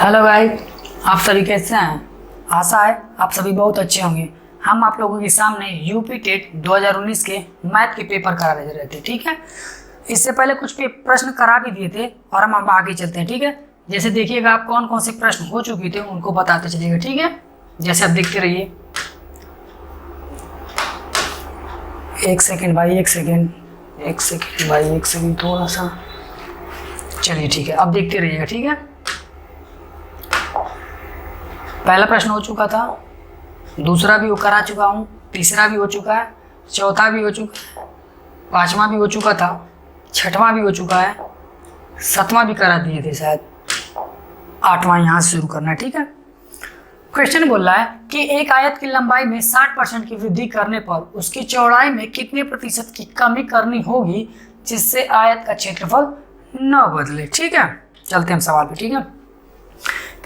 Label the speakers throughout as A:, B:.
A: Hello guys, आप सभी कैसे हैं। आशा है आप सभी बहुत अच्छे होंगे। हम आप लोगों के सामने यूपी टेट 2019 के मैथ के पेपर करा रहे थे, ठीक है। इससे पहले कुछ प्रश्न करा भी दिए थे और हम अब आगे चलते हैं, ठीक है। जैसे देखिएगा आप कौन कौन से प्रश्न हो चुके थे उनको बताते चलिएगा, ठीक है। जैसे आप देखते रहिए। एक सेकेंड भाई, एक सेकेंड भाई, एक सेकेंड थोड़ा सा। चलिए ठीक है, अब देखते रहिएगा, ठीक है। पहला प्रश्न हो चुका था, दूसरा भी वो करा चुका हूँ, तीसरा भी हो चुका है, चौथा भी हो चुका है, पांचवा भी हो चुका था, छठवां भी हो चुका है, सातवां भी करा दिए थे शायद, आठवां यहाँ से शुरू करना है, ठीक है। क्वेश्चन बोल रहा है कि एक आयत की लंबाई में 60% की वृद्धि करने पर उसकी चौड़ाई में कितने प्रतिशत की कमी करनी होगी जिससे आयत का क्षेत्रफल न बदले, ठीक है। चलते हैं सवाल पे, ठीक है।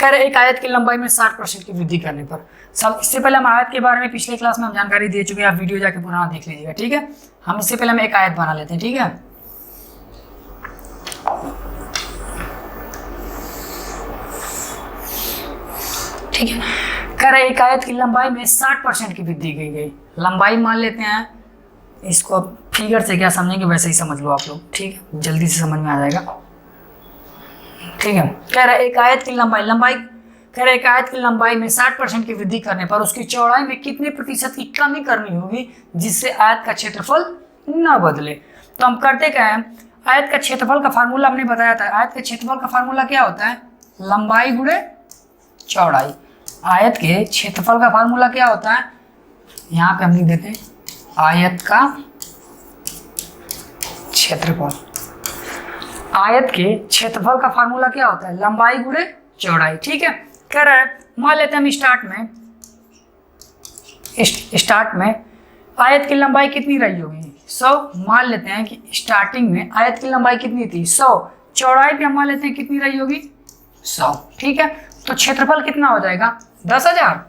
A: कह रहे एक आयत की लंबाई में 60% की वृद्धि करने पर। सब इससे पहले हम आयत के बारे में पिछले क्लास में हम जानकारी दे चुके हैं, आप वीडियो जाके पुनः देख लीजिएगा, ठीक है। हम इससे पहले हम एक आयत बना लेते हैं, ठीक है। ठीक है, कह रहे एक आयत की लंबाई में 60% की वृद्धि की गई। लंबाई मान लेते हैं, इसको अब फिगर से क्या समझेंगे वैसे ही समझ लो आप लोग, ठीक है। जल्दी से समझ में आ जाएगा, ठीक है। कह रहा है एक आयत की लंबाई में 60% की वृद्धि करने पर उसकी चौड़ाई में कितने प्रतिशत की कमी करनी होगी जिससे आयत का क्षेत्रफल न बदले। तो हम करते क्या है, आयत का क्षेत्रफल का फार्मूला हमने बताया था। आयत के क्षेत्रफल का फार्मूला क्या होता है, लंबाई गुणे चौड़ाई। आयत के क्षेत्रफल का फार्मूला क्या होता है, यहाँ पे हम लिख देते हैं आयत का क्षेत्रफल। आयत के क्षेत्रफल का फार्मूला क्या होता है, लंबाई गुणे चौड़ाई, ठीक है। कह रहा है मान लेते हैं हम स्टार्ट में आयत की लंबाई कितनी रही होगी, 100। मान लेते हैं कि स्टार्टिंग में आयत की लंबाई कितनी थी, 100। चौड़ाई भी हम मान लेते हैं कितनी रही होगी, 100, ठीक है। तो क्षेत्रफल कितना हो जाएगा, 10,000,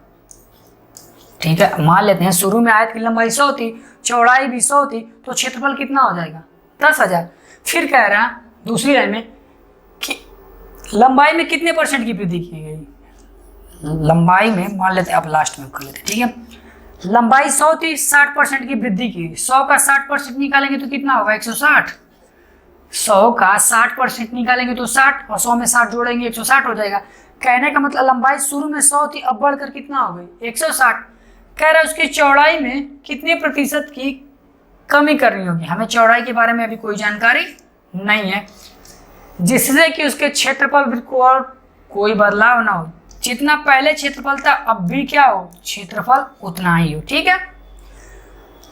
A: ठीक है। मान लेते हैं शुरू में आयत की लंबाई 100 थी, चौड़ाई भी 100 थी, तो क्षेत्रफल कितना हो जाएगा, 10,000। फिर कह रहा है दूसरी लाइन में कि लंबाई में कितने परसेंट की वृद्धि की गई। लंबाई में मान लेते हैं, अब लास्ट में कर लेते हैं, ठीक है। लंबाई 100 थी, 60% की वृद्धि की। 100 का 60% निकालेंगे तो कितना होगा, 160। 100 का 60% निकालेंगे तो 60, और 100 में 60 जोड़ेंगे 160 हो जाएगा। कहने का मतलब लंबाई शुरू में 100 थी, अब बढ़कर कितना हो गई, 160। कह रहा है उसकी चौड़ाई में कितने प्रतिशत की कमी करनी होगी। हमें चौड़ाई के बारे में अभी कोई जानकारी नहीं है, जिससे कि उसके क्षेत्रफल बिल्कुल और कोई बदलाव ना हो। जितना पहले क्षेत्रफल था अब भी क्या हो, क्षेत्रफल उतना ही हो, ठीक है।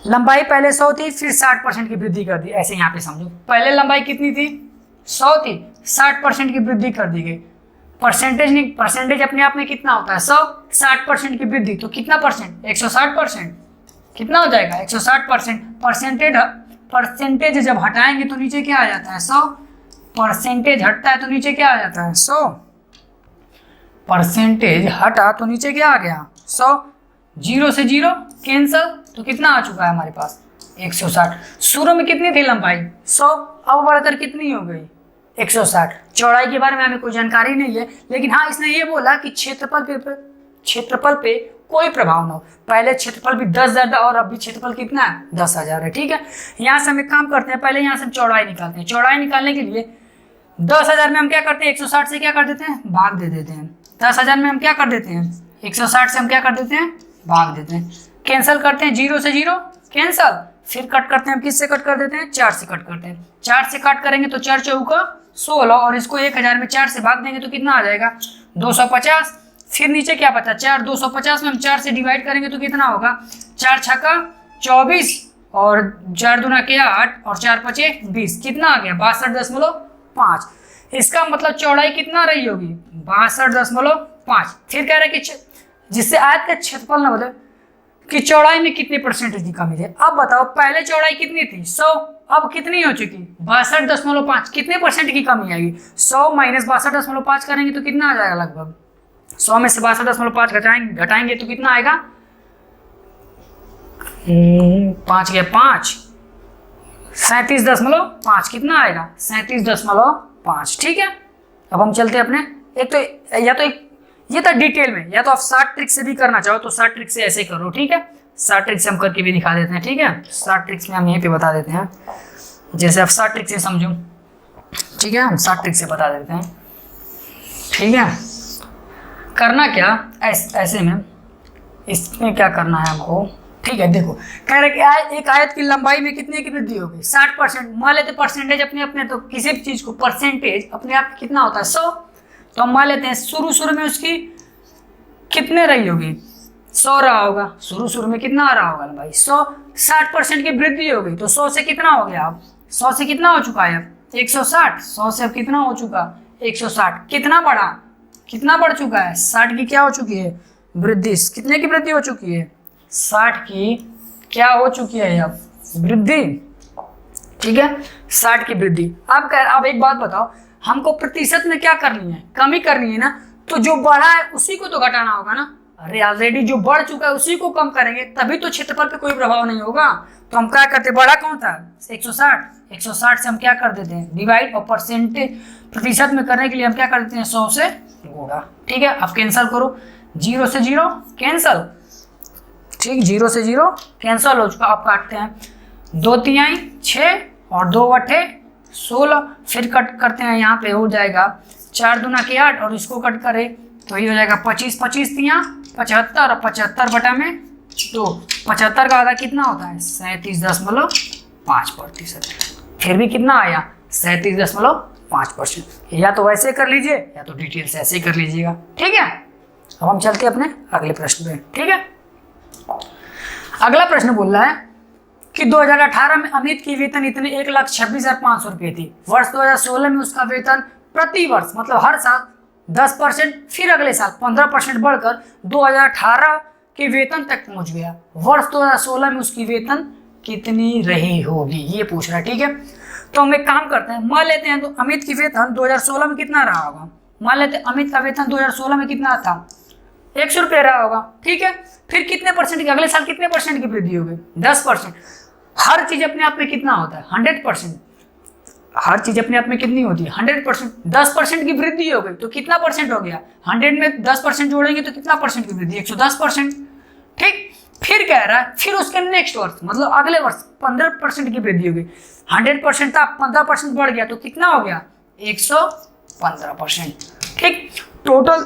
A: लंबाई पहले 100 थी, फिर 60% की वृद्धि कर दी। ऐसे यहाँ पे समझो, पहले लंबाई कितनी थी, 100 थी, 60% की वृद्धि कर दी गई। परसेंटेज अपने आप में कितना होता है, 100, 60% की वृद्धि, तो कितना परसेंट, 160%। कितना हो जाएगा, 160%। परसेंटेज जब हटाएंगे तो नीचे क्या आ जाता है, 100। परसेंटेज हटता है तो नीचे क्या आ जाता है, 100। परसेंटेज हटा तो नीचे क्या आ गया, 100। 0 से 0 कैंसल, तो कितना आ चुका है हमारे पास, 160। शुरू में कितनी थी लंबाई, 100, अब बढ़कर कितनी हो गई, 160। चौड़ाई के बारे में हमें कोई जानकारी नहीं है, लेकिन हाँ इसने ये बोला कि क्षेत्रफल पे कोई प्रभाव ना हो। पहले क्षेत्रफल भी 10,000 था और अब भी क्षेत्रफल कितना है, 10,000 है, ठीक है। यहाँ से हम एक काम करते हैं, पहले यहाँ से हम चौड़ाई निकालते हैं। चौड़ाई निकालने के लिए 10,000 में हम क्या करते हैं, 160 से क्या कर देते हैं, भाग दे देते हैं। 10,000 में हम क्या कर देते हैं, 160 से हम क्या कर देते हैं, भाग देते हैं। कैंसिल करते हैं, 0 से 0 कैंसिल, फिर कट करते हैं, हम किससे कट कर देते हैं, 4 से कट करते हैं। 4 से कट करेंगे तो 4 चौका 16, और इसको 1000 में 4 से भाग देंगे तो कितना आ जाएगा, 250। फिर नीचे क्या बचा, 4, 250 में हम 4 से डिवाइड करेंगे तो कितना होगा, 4 छक्का 24, और 4 दूना क्या 8, और 4 पचे 20, कितना आ गया, 62.5। इसका मतलब चौड़ाई कितना रही होगी, 62.5। फिर कह रहे हैं कि जिससे आयत का क्षेत्रफल न बदले कि चौड़ाई में कितने परसेंटेज की कमी है। अब बताओ, पहले चौड़ाई कितनी थी, 100, अब कितनी हो चुकी, 62.5। कितने परसेंट की कमी आएगी, 100 माइनस 62.5 करेंगे तो कितना आ जाएगा, लगभग 100 में से 62.5 घटाएंगे तो कितना आएगा, 5 गया 5, 37.5, कितना आएगा, 37.5, ठीक है। अब हम चलते हैं अपने एक तो या तो एक ये था डिटेल में, या तो आप शॉर्ट ट्रिक से भी करना चाहो तो शॉर्ट ट्रिक से ऐसे करो, ठीक है। शॉर्ट ट्रिक से हम करके भी दिखा देते हैं, ठीक है। शॉर्ट ट्रिक्स में हम यहीं पे बता देते हैं, जैसे आप शॉर्ट ट्रिक से समझो, ठीक है। हम शॉर्ट ट्रिक से बता देते हैं, ठीक है। करना क्या ऐसे में, इसमें क्या करना है हमको, ठीक है। देखो कह रहे कि एक आयत की लंबाई में कितने की वृद्धि होगी, 60%। मान लेते परसेंटेज अपने अपने, तो किसी भी चीज को परसेंटेज अपने आप कितना होता है 100, तो हम मान लेते हैं शुरू में उसकी कितने रही होगी 100 रहा होगा, शुरू में कितना आ रहा होगा भाई 100। 60% की वृद्धि हो गई तो 100 से कितना हो गया, अब 100 से कितना हो चुका है अब 160, 100 से अब कितना हो चुका 160, कितना बढ़ा, कितना बढ़ चुका है 60 की क्या हो चुकी है वृद्धि, कितने की वृद्धि हो चुकी है 60 की क्या हो चुकी है अब वृद्धि, ठीक है। 60 की वृद्धि। अब एक बात बताओ, हमको प्रतिशत में क्या करनी है, कमी करनी है ना, तो जो बढ़ा है उसी को तो घटाना होगा ना। अरे ऑलरेडी जो बढ़ चुका है उसी को कम करेंगे, तभी तो क्षेत्रफल पे कोई प्रभाव नहीं होगा। तो हम क्या करते, बढ़ा कौन था 160, 160 से हम क्या कर देते हैं डिवाइड, और परसेंटेज प्रतिशत में करने के लिए हम क्या कर देते हैं 100 से गुणा, ठीक है। अब कैंसिल करो, 0 से 0 कैंसिल, ठीक, 0 से 0 कैंसिल हो चुका। अब काटते हैं, 2 तिहाई 6 और 2 बटे 16, फिर कट करते हैं, यहाँ पे हो जाएगा 4 दूना के 8 और इसको कट करे तो ये हो जाएगा 25, 25 तिया 75 और 75 बटा में 2, 75 का आधा कितना होता है 37.5%। फिर भी कितना आया 37.5%। या तो वैसे कर लीजिए या तो डिटेल से ऐसे कर लीजिएगा, ठीक है। अब हम चलते हैं अपने अगले प्रश्न पे, ठीक है। अगला प्रश्न बोल रहा है कि 2018 में अमित की वेतन इतने 1,26,500 रुपये थी। वर्ष 2016 में उसका वेतन प्रति वर्ष मतलब हर साल 10%, फिर अगले साल 15% बढ़कर 2018 के वेतन तक पहुंच गया। वर्ष 2016 में उसकी वेतन कितनी रही होगी, ये पूछ रहा है, ठीक है। तो हम एक काम करते हैं, मान लेते हैं तो अमित की वेतन 2016 में कितना रहा होगा, मान लेते हैं अमित का वेतन 2016 में कितना था 100 रुपये रहा होगा, ठीक है। फिर कितने परसेंट की, अगले साल कितने परसेंट की वृद्धि हो गई 10%। हर चीज अपने आप में कितना होता है 100%, हर चीज अपने आप में कितनी होती है 100%। 10% की वृद्धि हो गई तो कितना परसेंट हो गया, 100 में 10% जोड़ेंगे तो कितना परसेंट की वृद्धि 110%, ठीक। फिर कह रहा है फिर उसके नेक्स्ट वर्ष मतलब अगले वर्ष 15% की वृद्धि हो गई, 100% था 15% बढ़ गया तो कितना हो गया 115%, ठीक। टोटल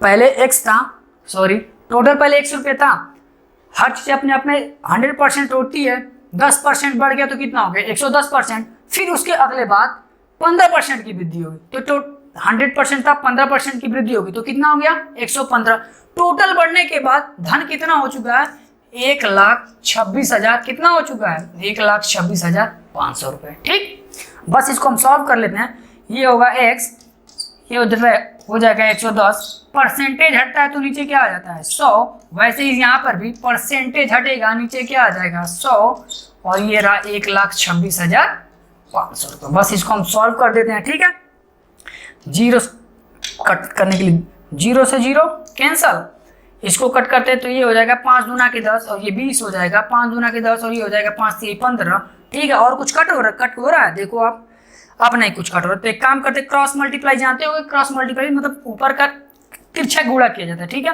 A: पहले x था, सॉरी टोटल पहले 100 रुपये था। हर चीज अपने आप में 100% होती है, 10% बढ़ गया तो कितना हो गया 110%। फिर उसके अगले बाद 15% की वृद्धि होगी तो 100% था 15% की वृद्धि होगी तो कितना हो गया 115। टोटल बढ़ने के बाद धन कितना हो चुका है 1,26,000, कितना हो चुका है 1,26,500 रुपये, ठीक। बस इसको हम सॉल्व कर लेते हैं, ये होगा x, ये हो जाएगा 110, परसेंटेज हटता है तो नीचे क्या आ जाता है 100, वैसे ही यहाँ पर भी परसेंटेज हटेगा नीचे क्या आ जाएगा 100 और ये रहा 1,26,500 रुपये। बस इसको हम सॉल्व कर देते हैं, ठीक है। 0 कट करने के लिए 0 से 0 कैंसल, इसको कट करते हैं तो ये हो जाएगा 5 दूना के 10 और ये 20 हो जाएगा, 5 दूना के 10 और ये हो जाएगा 5 से 15, ठीक है। और कुछ कट हो रहा है देखो आप, अब नहीं कुछ कट हो रहा तो एक काम करते क्रॉस मल्टीप्लाई जानते हो, क्रॉस मल्टीप्लाई मतलब ऊपर का तिरछा गुणा किया जाता है, ठीक है।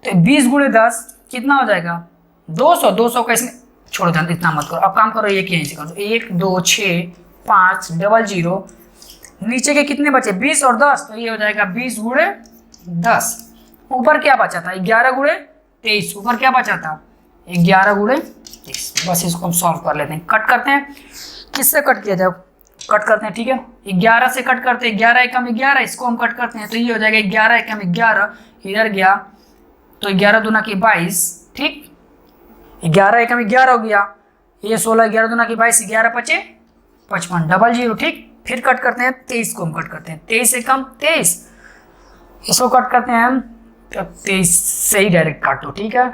A: तो 20 गुणे 10 कितना हो जाएगा 200, 200 का इसमें छोड़ देना, इतना मत करो। अब काम करो ये यहीं से करो, 1 2 6 5 00, नीचे के कितने बचे 20 और 10 तो ये हो जाएगा 20 गुणे 10। ऊपर क्या बचा था 11 गुणे 23, ऊपर क्या बचा था 11 गुणे 23। बस इसको हम सॉल्व कर लेते हैं, कट करते हैं, किससे कट किया जाए कट करते हैं, ठीक है। 11 से कट करते हैं, 11 एकम 11, इसको हम कट करते हैं तो ये हो जाएगा 11 एकम 11, इधर गया तो 11 दूना की 22, ठीक। 11 एकम 11 हो गया, ये 16, 11 दूना की 22, 11 पचे 55, 00, ठीक। फिर कट करते हैं 23 को हम कट करते हैं, 23 एकम 23, इसको कट करते हैं हम 23 से ही डायरेक्ट काट लो, ठीक है।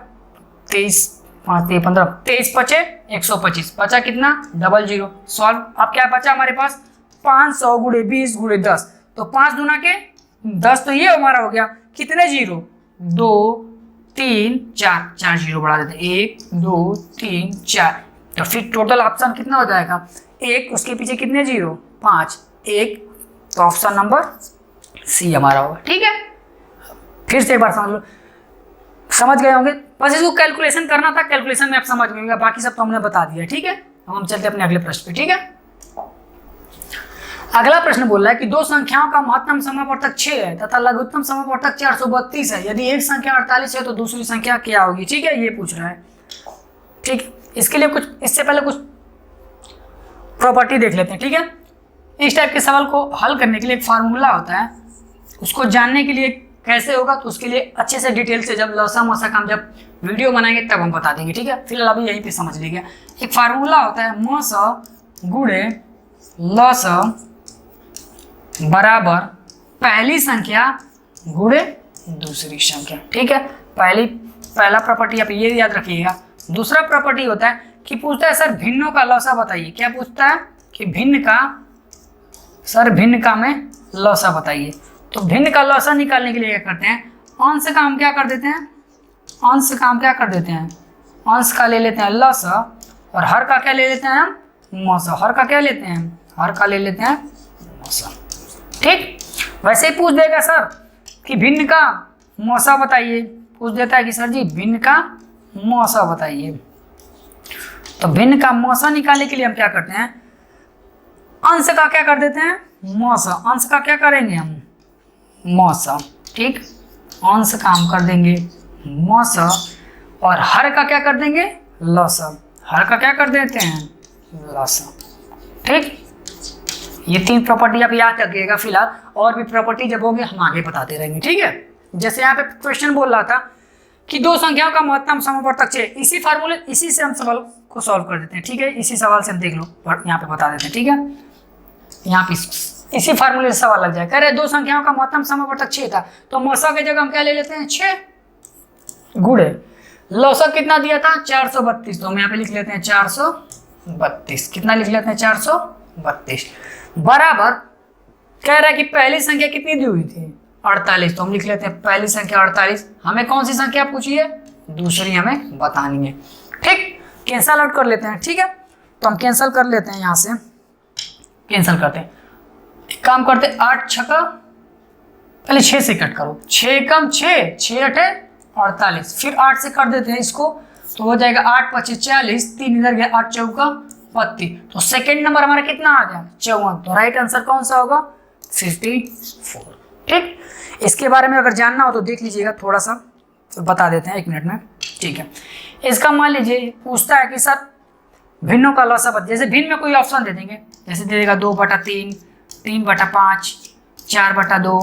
A: 23 5 3 15, 23 पचे 125, बचा कितना 00, सॉल्व। अब क्या बचा हमारे पास 500 गुणे 20 गुणे 10, तो 5 दूना के 10 तो ये हमारा हो गया, कितने 0 2 3 4, 4 0 बढ़ा देते 1 2 3 4, तो फिर टोटल ऑप्शन कितना हो जाएगा 1, उसके पीछे कितने 0 5 1, तो ऑप्शन नंबर सी हमारा होगा। ठीक है, फिर से एक बार समझ लो, समझ गए होंगे। बस इसको कैलकुलेशन करना था, कैलकुलेशन में आप समझ गए होंगे, बाकी सब तो हमने बता दिया। ठीक है, अब हम चलते अपने अगले प्रश्न पे। ठीक है, अगला प्रश्न बोल रहा है कि दो संख्याओं का महत्तम समापवर्तक 6 है तथा लघुत्तम समापवर्तक 432 है। यदि एक संख्या 48 है तो दूसरी संख्या क्या होगी। ठीक है, ये पूछ रहा है। ठीक, इसके लिए कुछ, इससे पहले कुछ प्रॉपर्टी देख लेते हैं। ठीक है, इस टाइप के सवाल को हल करने के लिए एक फार्मूला होता है, उसको जानने के लिए कैसे होगा तो उसके लिए अच्छे से डिटेल से जब लसा मसा का हम जब वीडियो बनाएंगे तब हम बता देंगे। ठीक है, फिलहाल अभी यहीं पे समझ लीजिए। एक फार्मूला होता है मस गुणे लस बराबर पहली संख्या गुणे दूसरी संख्या। ठीक है, पहला प्रॉपर्टी आप ये याद रखिएगा। दूसरा प्रॉपर्टी होता है कि पूछता है सर भिन्नों का लसा बताइए। क्या पूछता है कि भिन्न का में लसा बताइए। तो भिन्न का लसा निकालने के लिए क्या करते हैं, अंश का हम क्या कर देते हैं, अंश का ले लेते हैं लस और हर का क्या ले लेते हैं हम, मस। हर का क्या लेते हैं, हर का ले लेते हैं मस। ठीक, वैसे ही पूछ देगा सर कि भिन्न का मौसा बताइए, पूछ देता है कि सर जी भिन्न का मौसा बताइए। तो भिन्न का मौसा निकालने के लिए हम क्या करते हैं, अंश का क्या कर देते हैं मौसा। अंश का क्या करेंगे हम, मौसा। ठीक, अंश का हम कर देंगे मौसा और हर का क्या कर देंगे लसा। हर का क्या कर देते हैं लसा। ठीक, ये 3 प्रॉपर्टी आप याद रखिएगा। फिलहाल और भी प्रॉपर्टी जब होंगे हम आगे बताते रहेंगे। ठीक है, जैसे यहाँ पे क्वेश्चन बोल रहा था कि दो संख्याओं का महत्तम समापवर्तक 6, इसी फार्मूले, इसी से हम सवाल को सॉल्व कर देते हैं। ठीक है, इसी सवाल से हम देख लो, यहाँ पे बता देते हैं। ठीक है, यहाँ पे इसी फार्मूले से सवाल लग जाए। कह रहे दो संख्याओं का महत्तम समापवर्तक 6 था, तो मौसा की जगह हम क्या ले लेते हैं 6 गुणे लौसा कितना दिया था 432, तो हम यहाँ पे लिख लेते हैं 432। कितना लिख लेते हैं 432 बराबर कह रहा है कि पहली संख्या कितनी दी हुई थी 48, तो हम लिख लेते हैं पहली संख्या 48। हमें कौन सी संख्या पूछी है, दूसरी हमें बतानी है। ठीक, कैंसल आउट कर लेते हैं। ठीक है, तो हम कैंसल कर लेते हैं, यहाँ से कैंसल करते हैं। एक काम करते हैं 8 छक्का, पहले 6 से कट करो, 6 कम 6, 6 अठे 48, फिर 8 से कर देते हैं इसको, तो हो जाएगा 8 25 40, 3 इधर गया 8 चौका 32, तो सेकेंड नंबर हमारा कितना आ गया 54। तो राइट आंसर कौन सा होगा 54। ठीक, इसके बारे में अगर जानना हो तो देख लीजिएगा थोड़ा सा, तो बता देते हैं 1 मिनट में। ठीक है, इसका मान लीजिए पूछता है कि सर भिन्नों का लसा बता, जैसे भिन्न में कोई ऑप्शन दे देंगे, जैसे दे देगा 2/3, 3/5, 4/2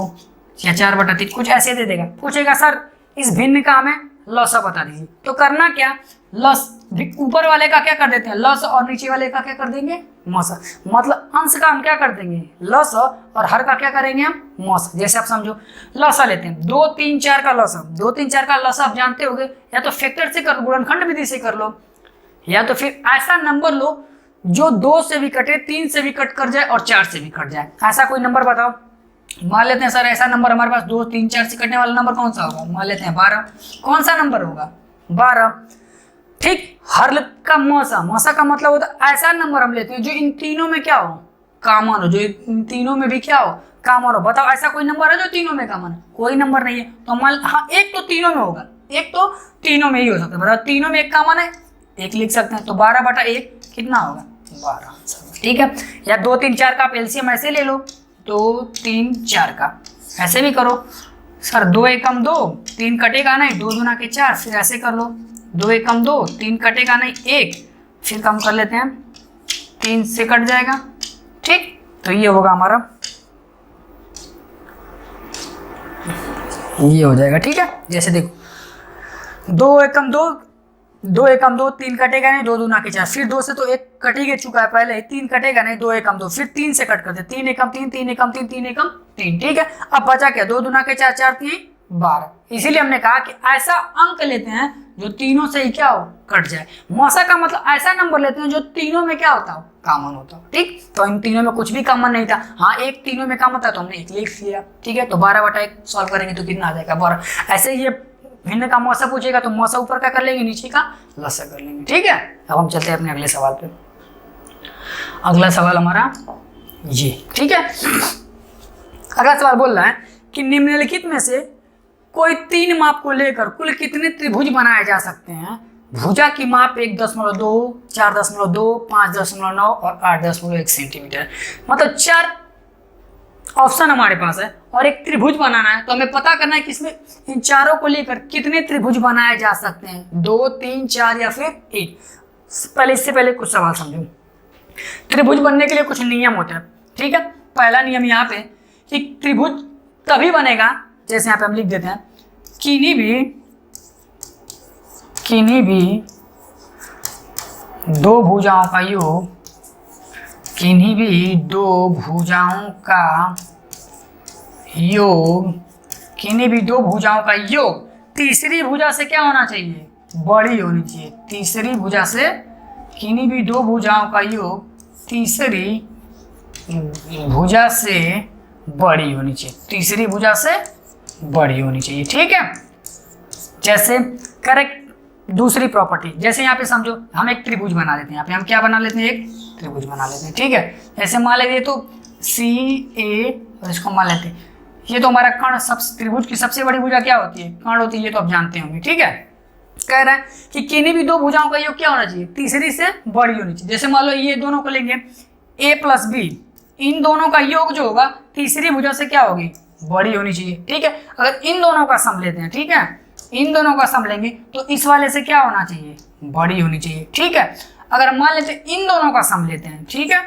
A: या 4/3, कुछ ऐसे दे देगा। पूछेगा सर इस भिन्न का हमें लसा बता दीजिए, तो करना क्या, लस ऊपर वाले का क्या कर देते हैं लस और नीचे वाले का क्या कर देंगे मस। मतलब अंश का हम क्या कर देंगे लस और हर का क्या करेंगे हम मस। जैसे आप समझो लसा लेते हैं 2 3 4 का लसा, 2 3 4 का लसा आप जानते होंगे, या तो फैक्टर से कर लो, गुणनखंड विधि से कर लो, या तो फिर ऐसा नंबर लो जो 2 से भी कटे, 3 से भी कट कर जाए और 4 से भी कट जाए। ऐसा कोई नंबर बताओ। मान लेते हैं सर ऐसा नंबर हमारे पास 2 3 4 से कटने वाला नंबर कौन सा होगा, मान लेते हैं 12। कौन सा नंबर होगा 12। ठीक, हर का मौसा का मतलब होता है ऐसा नंबर हम लेते हैं जो इन तीनों में क्या हो कॉमन हो, जो इन तीनों में भी क्या हो कॉमन हो। बताओ ऐसा कोई नंबर है जो तीनों में कॉमन है, कोई नंबर नहीं है। तो मान हाँ एक तो तीनों में होगा, एक तो तीनों में ही हो सकता है। बताओ तीनों में एक कॉमन है, एक लिख सकते हैं, तो 12/1 कितना होगा 12। ठीक है, या 2 3 4 का आप एलसीएम ऐसे ले लो, 2 3 4 का ऐसे भी करो। सर 2 एकम 2, 3 कटेगा नहीं, 2 दूना के 4, फिर ऐसे कर लो 2 एकम 2, 3 कटेगा नहीं 1, फिर कम कर लेते हैं 3 से कट जाएगा। ठीक, तो ये होगा हमारा, ये हो जाएगा। ठीक है, जैसे देखो 2 एकम 2, 2 एकम 2, 3 कटेगा नहीं, 2 दूना के 4, फिर 2 से तो 1 कट ही चुका है पहले, 3 कटेगा नहीं, 2 एकम 2, फिर 3 से कट करते 3 एकम 3, 3 एकम 3, 3 एकम 3। ठीक है, अब बचा क्या 2 दूना के 4, 4 3 12। इसीलिए हमने कहा कि ऐसा अंक लेते हैं जो तीनों से ही क्या हो कट जाए। मौसा का मतलब ऐसा नंबर लेते हैं जो तीनों में क्या होता हो कॉमन होता हो। ठीक, तो इन तीनों में कुछ भी कॉमन नहीं था, हाँ एक तीनों में कॉमन था तो हमने 1 लिख लिया। ठीक है, तो 12/1 सॉल्व करेंगे तो कितना आ जाएगा 12। ऐसे ये भिन्न का मौसा पूछेगा तो मौसा ऊपर का कर लेंगे, नीचे का लसा कर लेंगे। ठीक है, अब हम चलते हैं अपने अगले सवाल पे। अगला सवाल हमारा ये, ठीक है, अगला सवाल बोल रहा है कि निम्नलिखित में से कोई 3 माप को लेकर कुल कितने त्रिभुज बनाए जा सकते हैं। भुजा की माप 1.2, 4.2, 5.9 और 8.1 सेंटीमीटर। मतलब 4 ऑप्शन हमारे पास है और एक त्रिभुज बनाना है, तो हमें पता करना है कि इसमें इन चारों को लेकर कितने त्रिभुज बनाए जा सकते हैं, 2, 3, 4 या फिर 1। पहले इससे पहले कुछ सवाल समझो। त्रिभुज बनने के लिए कुछ नियम होते हैं, ठीक है। पहला नियम यहाँ पे कि त्रिभुज तभी बनेगा, जैसे यहाँ पे हम लिख देते हैं, किन्हीं भी दो भुजाओं का योग, किन्हीं भी दो भुजाओं का योग, किन्हीं भी दो भुजाओं का योग तीसरी भुजा से क्या होना चाहिए, बड़ी होनी चाहिए। तीसरी भुजा से, किन्हीं भी दो भुजाओं का योग तीसरी भुजा से बड़ी होनी चाहिए, तीसरी भुजा से बड़ी होनी चाहिए, ठीक है। जैसे करेक्ट दूसरी प्रॉपर्टी, जैसे यहाँ पे समझो हम एक त्रिभुज बना लेते हैं, यहाँ पे हम क्या बना लेते हैं, एक त्रिभुज बना लेते हैं, ठीक है। जैसे मान लेते तो CA और इसको मान लेते हैं, ये तो हमारा कर्ण, सब त्रिभुज की सबसे बड़ी भुजा क्या होती है, कर्ण होती है, ये तो आप जानते होंगे, ठीक है। कह रहा है कि किन्हीं भी दो भुजाओं का योग क्या होना चाहिए, तीसरी से बड़ी होनी चाहिए। जैसे मान लो ये दोनों को लेंगे A + B, इन दोनों का योग जो होगा तीसरी भुजा से क्या होगी, बड़ी होनी चाहिए, ठीक है। अगर इन दोनों का सम लेते हैं, ठीक है, इन दोनों का सम लेंगे तो इस वाले से क्या होना चाहिए, बड़ी होनी चाहिए, ठीक है। अगर मान लेते हैं इन दोनों का सम लेते हैं, ठीक है,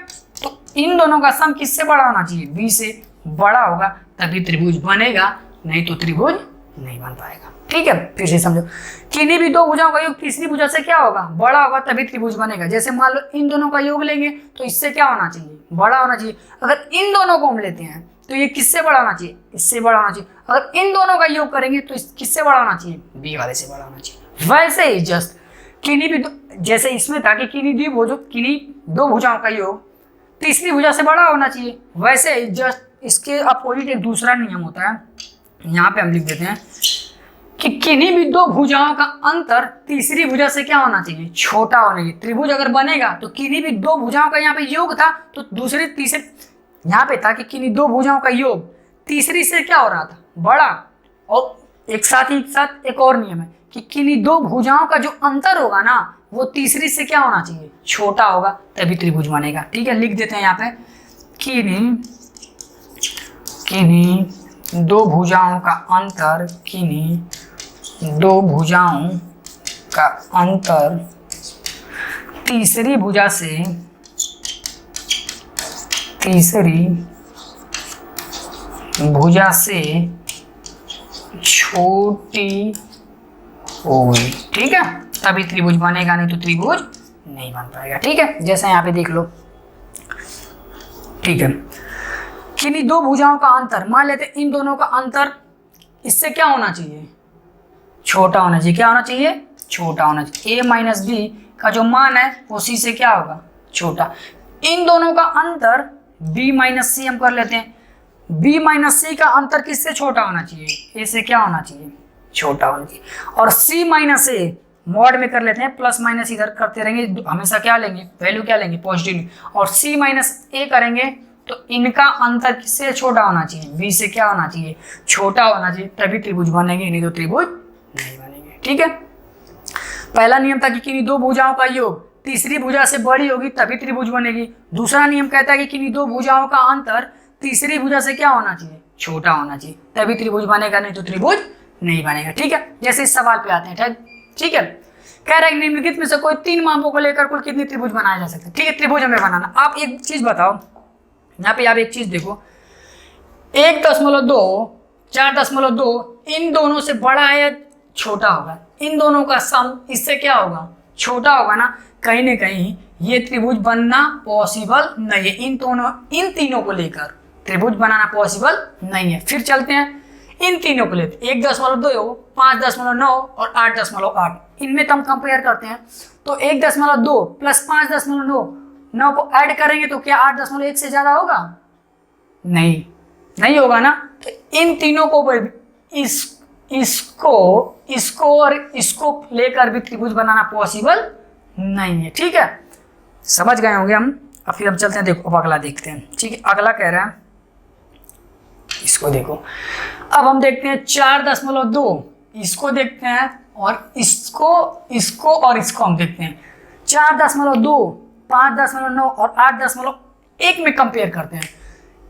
A: तो इन दोनों का सम किससे बड़ा होना चाहिए, B से बड़ा होगा, तभी त्रिभुज बनेगा, नहीं तो त्रिभुज नहीं बन पाएगा, ठीक है। फिर से समझो, किन्हीं भी दो भुजाओं का योग तीसरी भुजा से क्या होगा, बड़ा होगा, तभी त्रिभुज बनेगा। जैसे मान लो इन दोनों का योग लेंगे तो इससे क्या होना चाहिए, बड़ा होना चाहिए। अगर इन दोनों को हम लेते हैं तो ये किससे बड़ा होना चाहिए, इससे बड़ा होना चाहिए। अगर इन दोनों का योग करेंगे तो किससे बड़ा होना चाहिए, B वाले से बड़ा होना चाहिए। वैसे ही जस्ट किन्हीं भी जैसे इसमें था कि किन्हीं दो भुजाओं का योग तीसरी भुजा से बड़ा होना चाहिए, वैसे ही जस्ट इसके अपोजिट एक दूसरा नियम होता है, यहाँ पे हम लिख देते हैं कि किन्हीं भी दो भुजाओं का अंतर तीसरी भुजा से क्या होना चाहिए, छोटा होना चाहिए। त्रिभुज अगर बनेगा तो किन्हीं भी दो भुजाओं का यहाँ पे योग था, तो दूसरी तीसरी यहाँ पे था कि किन्हीं दो भुजाओं का योग तीसरी से क्या हो रहा था, बड़ा। और एक साथ एक और नियम है कि किन्हीं दो भुजाओं का जो अंतर होगा ना, वो तीसरी से क्या होना चाहिए, छोटा होगा, तभी त्रिभुज बनेगा, ठीक है। लिख देते हैं यहाँ पे, किन्हीं दो भुजाओं का अंतर, किन्हीं दो भुजाओं का अंतर तीसरी भुजा से छोटी होगी, ठीक है, तभी त्रिभुज बनेगा, नहीं तो त्रिभुज नहीं बन पाएगा, ठीक है। जैसे यहाँ पे देख लो, ठीक है, किन्हीं दो भुजाओं का अंतर, मान लेते इन दोनों का अंतर इससे क्या होना चाहिए, छोटा होना चाहिए। क्या होना चाहिए, छोटा होना चाहिए। A - B का जो मान है वो C से क्या होगा, छोटा। इन दोनों का अंतर B - C हम कर लेते हैं, B - C का अंतर किससे छोटा होना चाहिए, A से क्या होना चाहिए, छोटा होना चाहिए। और C - A मॉड में कर लेते हैं, प्लस माइनस इधर करते रहेंगे, हमेशा क्या लेंगे, वैल्यू क्या लेंगे, पॉजिटिव। और C - A करेंगे तो इनका अंतर किससे छोटा होना चाहिए, B से क्या होना चाहिए, छोटा होना चाहिए, तभी त्रिभुज बनेंगे, नहीं तो त्रिभुज नहीं बनेंगे, ठीक है। पहला नियम था कि किन्हीं दो भुजाओं का योग तीसरी भुजा से बड़ी होगी, तभी त्रिभुज बनेगी। दूसरा नियम कहता है कि किन्हीं दो भुजाओं का अंतर तीसरी भुजा से क्या होना चाहिए, छोटा होना चाहिए, तभी त्रिभुज बनेगा, नहीं तो त्रिभुज नहीं बनेगा, ठीक है। जैसे इस सवाल पे आते हैं, ठीक है। कह रहा है निम्नलिखित में से कोई 3 मापों को लेकर कुल कितने त्रिभुज बनाए जा सकते हैं, ठीक है। त्रिभुज हमें बनाना, आप एक चीज बताओ, यहाँ पे आप एक चीज देखो, 1.2, 4.2 इन दोनों से बड़ा है या छोटा होगा, इन दोनों का सम इससे क्या होगा, छोटा होगा ना। कहीं ना कहीं ये त्रिभुज बनना पॉसिबल नहीं है, इन तीनों को लेकर त्रिभुज बनाना पॉसिबल नहीं है। फिर चलते हैं इन तीनों को लेते, 1.2, 5.9 और 8.8, इनमें तो हम कंपेयर करते हैं, तो 1.2 प्लस 5.9 को ऐड करेंगे तो क्या 8.1 से ज्यादा होगा, नहीं होगा ना। तो इन तीनों को इसको और इसको लेकर भी त्रिभुज बनाना पॉसिबल नहीं है, ठीक है। समझ गए होंगे हम। अब फिर हम चलते हैं, देखो अब अगला देखते हैं, ठीक है। अगला कह रहा है इसको देखो। अब हम देखते हैं 4.2, इसको देखते हैं और इसको और इसको हम देखते हैं। 4.2, 5.9 और 8.1 में कंपेयर करते हैं।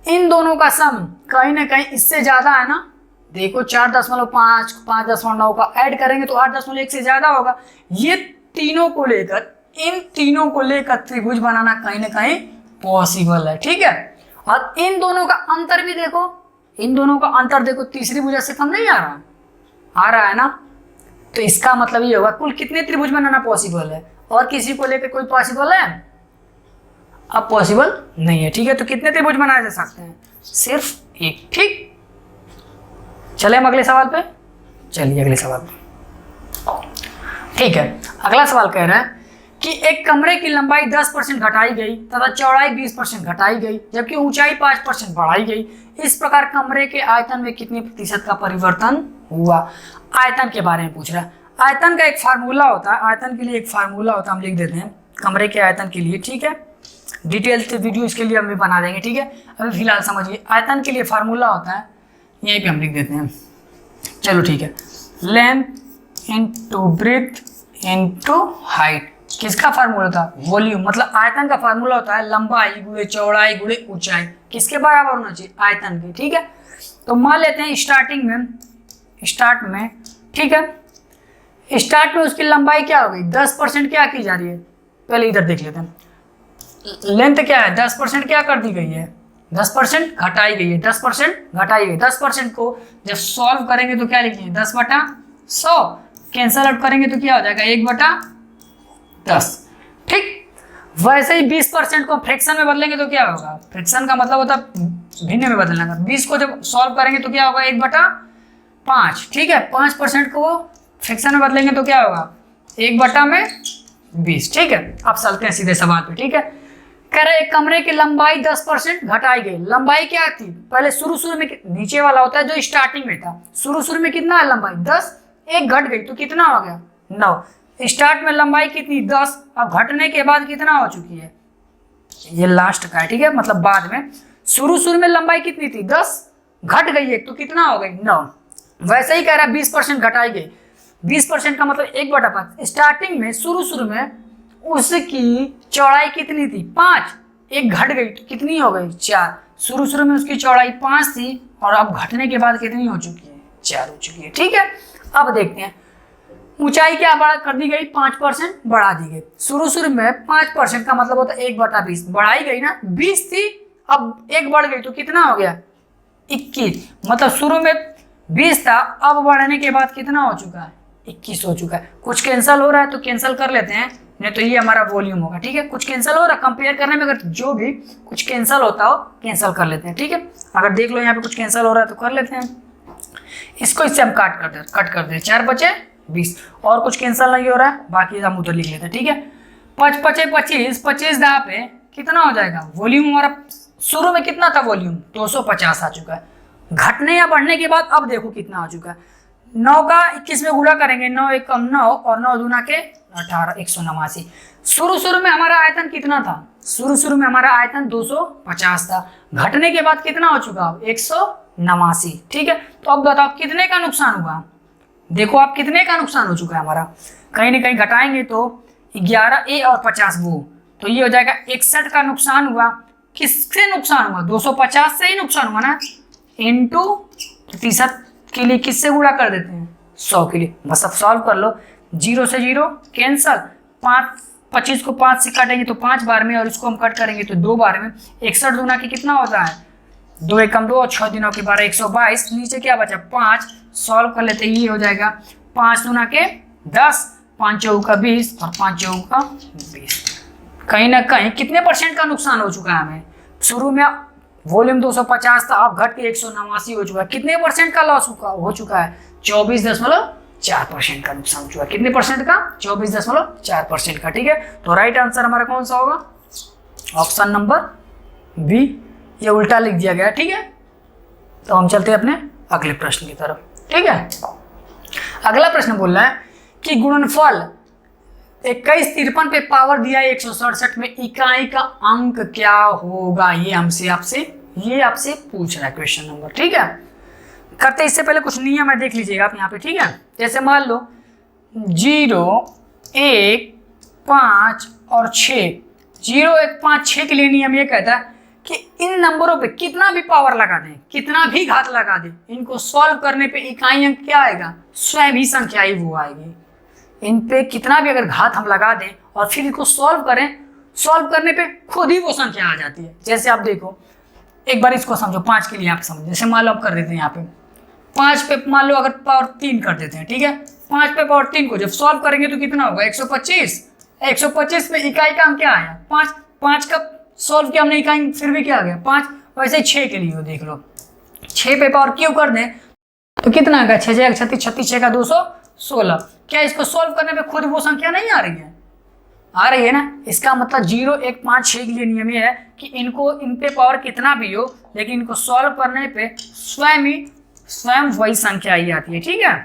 A: इन दोनों का सम कहीं ना कहीं इससे ज्यादा है ना। देखो 4.5, 5.9 का ऐड करेंगे तो 8.1 से ज्यादा होगा। ये तीनों को लेकर, इन तीनों को लेकर त्रिभुज बनाना कहीं ना कहीं पॉसिबल है, ठीक है। और इन दोनों का अंतर भी देखो, इन दोनों का अंतर देखो, तीसरी भुजा से कम नहीं आ रहा है ना। तो इसका मतलब ये होगा कुल कितने त्रिभुज बनाना पॉसिबल है, और किसी को लेकर कोई पॉसिबल है? अब पॉसिबल नहीं है, ठीक है। तो कितने त्रिभुज बनाए जा सकते हैं? सिर्फ एक, ठीक। चले हम अगले सवाल पे। चलिए अगले सवाल पे, ठीक है। अगला सवाल कह रहा है कि एक कमरे की लंबाई 10% घटाई गई तथा चौड़ाई 20% घटाई गई, जबकि ऊंचाई 5% बढ़ाई गई। इस प्रकार कमरे के आयतन में कितने प्रतिशत का परिवर्तन हुआ? आयतन के बारे में पूछ रहा है। आयतन का एक फार्मूला होता है, आयतन के लिए एक फार्मूला होता है, हम लिख देते हैं कमरे के आयतन के लिए, ठीक है। डिटेल से वीडियो इसके लिए हम भी बना देंगे, ठीक है। अभी फिलहाल समझिए, आयतन के लिए फार्मूला होता है, यहीं पे हम लिख देते हैं। चलो ठीक है, length into breadth into height. किसका फार्मूला था? वॉल्यूम। मतलब आयतन का फार्मूला होता है लंबाई गुणे चौड़ाई गुणे ऊंचाई। किसके बराबर होना चाहिए? आयतन के, ठीक है। तो मान लेते हैं स्टार्ट में, ठीक है, स्टार्ट में उसकी लंबाई क्या हो गई? 10% क्या की जा रही है? पहले इधर देख लेते हैं, लेंथ क्या है? 10% क्या कर दी गई है? 10% घटाई गई है, 10% घटाई गई। 10% को जब सॉल्व करेंगे तो क्या लिखेंगे? 10/100। कैंसल आउट करेंगे तो क्या हो जाएगा? 1/10, ठीक। वैसे ही 20% को फ्रैक्शन में बदलेंगे तो क्या होगा? फ्रैक्शन का मतलब होता है भिन्न में बदलना। 20 को जब सॉल्व करेंगे तो क्या होगा? 1/5, ठीक है। 5% को फ्रैक्शन में बदलेंगे तो क्या होगा? 1/20, ठीक है। अब चलते हैं सीधे सवाल पे, ठीक है। कह रहे एक कमरे की लंबाई 10% घटाई गई। लंबाई क्या थी? पहले शुरू में नीचे वाला होता है जो स्टार्टिंग में था। शुरू में कितना है लंबाई? 10। एक घट गई तो कितना हो गया? 9। स्टार्ट में लंबाई कितनी? 10। अब घटने के बाद कितना हो चुकी है? ये लास्ट का है, ठीक है। मतलब बाद में शुरू में लंबाई कितनी थी? 10, घट गई एक तो कितना हो गई? 9। वैसे ही कह रहा है 20% घटाई गई। 20% का मतलब 1/5। स्टार्टिंग में शुरू में उसकी चौड़ाई कितनी थी? 5। एक घट गई तो कितनी हो गई? 4। शुरू में उसकी चौड़ाई 5 थी और अब घटने के बाद कितनी हो चुकी है? 4 हो चुकी है, ठीक है। अब देखते हैं ऊंचाई क्या बढ़ा कर दी गई? 5% बढ़ा दी गई। शुरू में 5% का मतलब होता है 1/20। बढ़ाई गई ना, 20 थी, अब 1 बढ़ गई तो कितना हो गया? 21। मतलब शुरू में 20 था, अब बढ़ने के बाद कितना हो चुका है? 21 हो चुका है। कुछ कैंसिल हो रहा है तो कैंसिल कर लेते हैं, नहीं तो ये हमारा वॉल्यूम होगा, ठीक है। कुछ कैंसिल हो रहा है कंपेयर करने में, अगर जो भी कुछ कैंसिल होता हो कैंसिल कर लेते हैं, ठीक है। अगर देख लो यहाँ पे कुछ कैंसिल हो रहा है तो कर लेते हैं। इसको इससे हम कट कर दे 4 बचे 20, और कुछ कैंसिल नहीं हो रहा है, बाकी हम उधर लिख लेते हैं, ठीक है। 5 पचे 25, 25 दहा पे कितना हो जाएगा? वॉल्यूम हमारा शुरू में कितना था? वॉल्यूम 250 आ चुका है। घटने या बढ़ने के बाद अब देखो कितना हो चुका है। 9 का 21 में गुणा करेंगे, 9 एकम 9 और 9 दूना के 18, 189। शुरू में हमारा आयतन कितना था? शुरू में हमारा आयतन 250 था। घटने के बाद कितना हो चुका? 189, ठीक है। तो अब बताओ कितने का नुकसान हुआ? देखो आप कितने का नुकसान हो चुका है हमारा। कहीं ना कहीं घटाएंगे तो 11 और 50 वो, तो ये हो जाएगा 61 का नुकसान हुआ। किससे नुकसान हुआ? 250 से ही नुकसान हुआ ना। इनटू प्रतिशत के लिए किससे गुणा कर देते हैं? 100 के लिए। बस अब सॉल्व कर लो। 0 से 0 कैंसल, 25 को 5 से काटेंगे तो 5 बार में, और इसको हम कट करेंगे तो 2 बार में। 61 दूना के कितना होता है? 2 एकम 2 और 6 दिनों के 12, 122। नीचे क्या बचा? 5। सॉल्व कर लेते, ये हो जाएगा 5 दूना के 10, 5 चौक का 20 और 5 चौक का 20। कहीं ना कहीं कितने परसेंट का नुकसान हो चुका है हमें? शुरू में वॉल्यूम 250 था, अब घट के 189 हो चुका है। कितने परसेंट का लॉस हो चुका है? 24.4% का नुकसान हो चुका है। कितने परसेंट का? 24.4% का, ठीक है। तो राइट आंसर हमारा कौन सा होगा? Option number B. ये उल्टा लिख दिया गया, ठीक है। तो हम चलते हैं अपने अगले प्रश्न की तरफ, ठीक है। अगला प्रश्न बोल रहा है कि गुणनफल 2153 पे पावर दिया है 167 में, इकाई का अंक क्या होगा? ये हमसे आपसे ये आपसे पूछ रहा है क्वेश्चन नंबर, ठीक है। करते इससे पहले कुछ नियम है, देख लीजिएगा आप यहाँ पे, ठीक है। जैसे मान लो 0, 1, 5 और 6, 0, 1, 5, 6 के लिए नियम ये कहता है कि इन नंबरों पे कितना भी पावर लगा दें, कितना भी घात लगा दें, इनको सॉल्व करने पे इकाई अंक क्या आएगा, स्वयं ही संख्या ही वो आएगी। इन पे कितना भी अगर घात हम लगा दें और फिर इनको सॉल्व करें, सॉल्व करने पे खुद ही वो संख्या आ जाती है। जैसे आप देखो, एक बार इसको समझो, 5 के लिए आप समझो। जैसे मान लो आप कर देते हैं यहाँ पे 5 पे मान लो अगर पावर 3 कर देते हैं, ठीक है। 5 पे पावर 3 को जब सॉल्व करेंगे तो कितना होगा, 125। 125 में इकाई का अंक क्या आया, 5। 5 का सॉल्व किया हमने, इकाई फिर भी क्या आ गया, 5। वैसे 6 के लिए देख लो, 6 पे पावर क्यों कर दें तो कितना आएगा, 6 6 36, 36 6 का 216। क्या इसको सॉल्व करने पे खुद वो संख्या नहीं आ रही है, आ रही है ना। इसका मतलब 0, 1, 5, 6 के लिए नियम ये है कि इनको, इन पे पावर कितना भी हो, लेकिन इनको सॉल्व करने पे स्वयं वही संख्या ही आती है, ठीक है।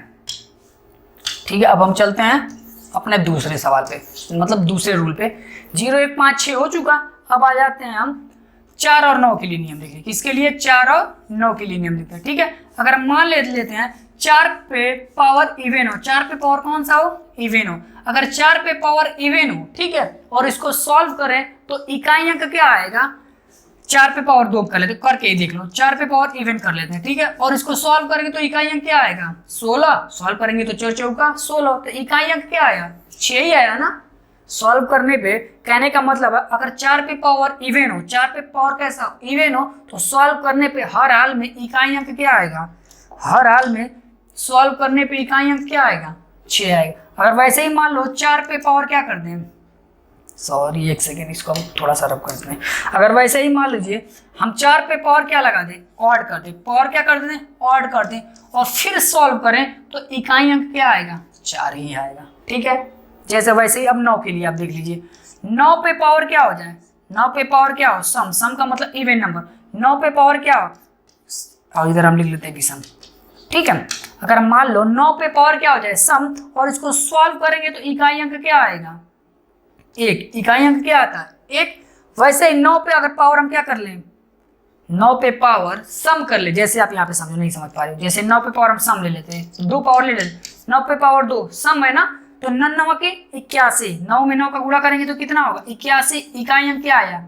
A: ठीक है, अब हम चलते हैं अपने दूसरे सवाल पे, मतलब दूसरे रूल पे। 0, 1, 5, 6 हो चुका। अब आ जाते हैं हम 4 और 9 के लिए नियम देखिए। किसके लिए, 4 और 9 के लिए नियम देखते हैं, ठीक है। अगर मान लेते हैं 4 पे पावर इवन हो, 4 पे पावर कौन सा हो, इवन हो। अगर 4 पे पावर इवन हो, ठीक है, और इसको सॉल्व करें तो इकाई अंक क्या आएगा, 4 पे पावर 2 कर लेते, करके ही देख लो। 4 पे पावर इवन कर लेते हैं, ठीक है, और इसको सॉल्व करेंगे तो इकाई अंक क्या आएगा, 16। सॉल्व करेंगे तो 4 चौका 16, तो इकाई अंक क्या आया, 6 ही आया ना। सॉल्व करने पे कहने का मतलब है अगर 4 पे पावर इवन हो, 4 पे पावर कैसा इवन हो, तो सॉल्व करने पे हर हाल में इकाई अंक क्या आएगा, हर हाल में सॉल्व करने पे इकाई अंक क्या आएगा, 6 आएगा। अगर वैसे ही मान लो 4 पे पावर क्या कर दें, सॉरी एक सेकेंड, इसको हम थोड़ा सा रब करते हैं। अगर वैसे ही मान लीजिए हम 4 पे पावर क्या लगा दें, ऑड कर दें, पावर क्या कर दें, ऑड कर दें, और फिर सॉल्व करें तो इकाई अंक क्या आएगा, 4 ही आएगा, ठीक है। जैसे वैसे ही अब 9 के लिए आप देख लीजिए। 9 पे पावर क्या हो जाए, 9 पे पावर क्या हो, सम का मतलब इवन नंबर। 9 पे पावर क्या हो, और इधर हम लिख लेते हैं विषम, ठीक है। अगर मान लो 9 पे पावर क्या हो जाए, सम, और इसको सॉल्व करेंगे तो इकाई अंक क्या आएगा, 1। इकाई अंक क्या आता है, 1। वैसे ही 9 पे अगर पावर हम क्या कर लें, 9 पे पावर सम कर ले। जैसे आप यहाँ पे समझो, नहीं समझ पा रहे हो, जैसे 9 पे पावर हम सम ले लेते हैं, 2 पावर ले लेते हैं, 9 पे पावर 2 सम है ना, तो 9 के 81, 9 में 9 का गुणा करेंगे तो कितना होगा, 81। इकाई अंक क्या आया,